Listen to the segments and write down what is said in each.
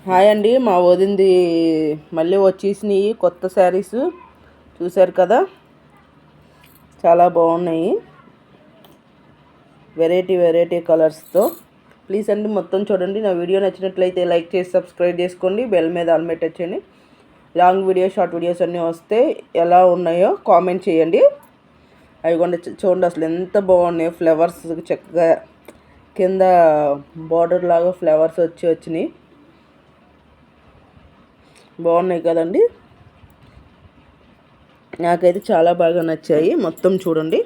Hi అండి, మా వదింది మళ్ళీ వచ్చేసినాయి కొత్త శారీస్. చూశారు కదా, చాలా బాగున్నాయి, వెరైటీ కలర్స్తో. ప్లీజ్ అండి మొత్తం చూడండి. నా వీడియో నచ్చినట్లయితే లైక్ చేసి సబ్స్క్రైబ్ చేసుకోండి, బెల్ మీద ఆల్ పెట్టండి. లాంగ్ వీడియో షార్ట్ వీడియోస్ అన్నీ వస్తే ఎలా ఉన్నాయో కామెంట్ చేయండి. అవి కూడా చూడండి, అసలు ఎంత బాగున్నాయో. ఫ్లవర్స్ చక్కగా కింద బార్డర్ లాగా ఫ్లవర్స్ వచ్చినాయి, బాగున్నాయి కదండి. నాకైతే చాలా బాగా నచ్చాయి. మొత్తం చూడండి.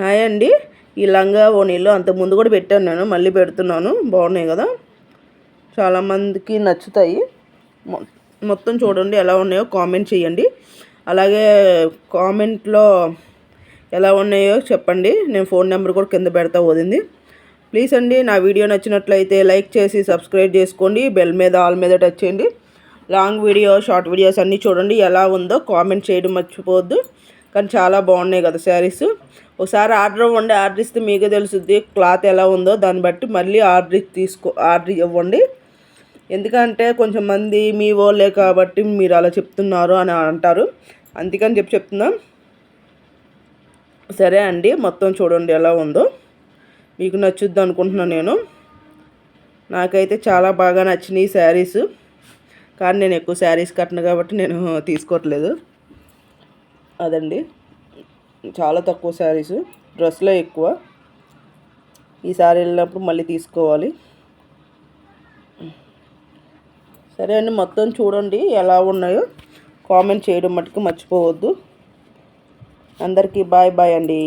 హాయ్ అండి, ఈ లంగా ఓణీలు అంతకుముందు కూడా పెట్టాను, నేను మళ్ళీ పెడుతున్నాను. బాగున్నాయి కదా, చాలామందికి నచ్చుతాయి. మొత్తం చూడండి ఎలా ఉన్నాయో కామెంట్ చేయండి. అలాగే కామెంట్లో ఎలా ఉన్నాయో చెప్పండి. నేను ఫోన్ నెంబర్ కూడా కింద పెడతా వదింది. ప్లీజ్ అండి, నా వీడియో నచ్చినట్లయితే లైక్ చేసి సబ్స్క్రైబ్ చేసుకోండి, బెల్ మీద ఆల్ మీద టచ్ చేయండి. లాంగ్ వీడియో షార్ట్ వీడియోస్ అన్నీ చూడండి. ఎలా ఉందో కామెంట్ చేయడం మర్చిపోవద్దు. కానీ చాలా బాగున్నాయి కదా శారీస్. ఒకసారి ఆర్డర్ ఇస్తే మీకే తెలుస్తుంది క్లాత్ ఎలా ఉందో. దాన్ని బట్టి మళ్ళీ ఆర్డర్ ఇవ్వండి. ఎందుకంటే కొంచెం మంది మీ వాళ్ళే కాబట్టి మీరు అలా చెప్తున్నారు అని అంటారు, అందుకని చెప్తున్నాం. సరే అండి, మొత్తం చూడండి ఎలా ఉందో. మీకు నచ్చుద్ది అనుకుంటున్నాను నేను. నాకైతే చాలా బాగా నచ్చినాయి శారీస్. కానీ నేను ఎక్కువ శారీస్ కట్టను కాబట్టి నేను తీసుకోవట్లేదు. అదండి, చాలా తక్కువ శారీస్, డ్రెస్లో ఎక్కువ. ఈసారి వెళ్ళినప్పుడు మళ్ళీ తీసుకోవాలి. సరే అండి, మొత్తం చూడండి ఎలా ఉన్నాయో కామెంట్ చేయడం మటుకు మర్చిపోవద్దు. అందరికీ బాయ్ అండి.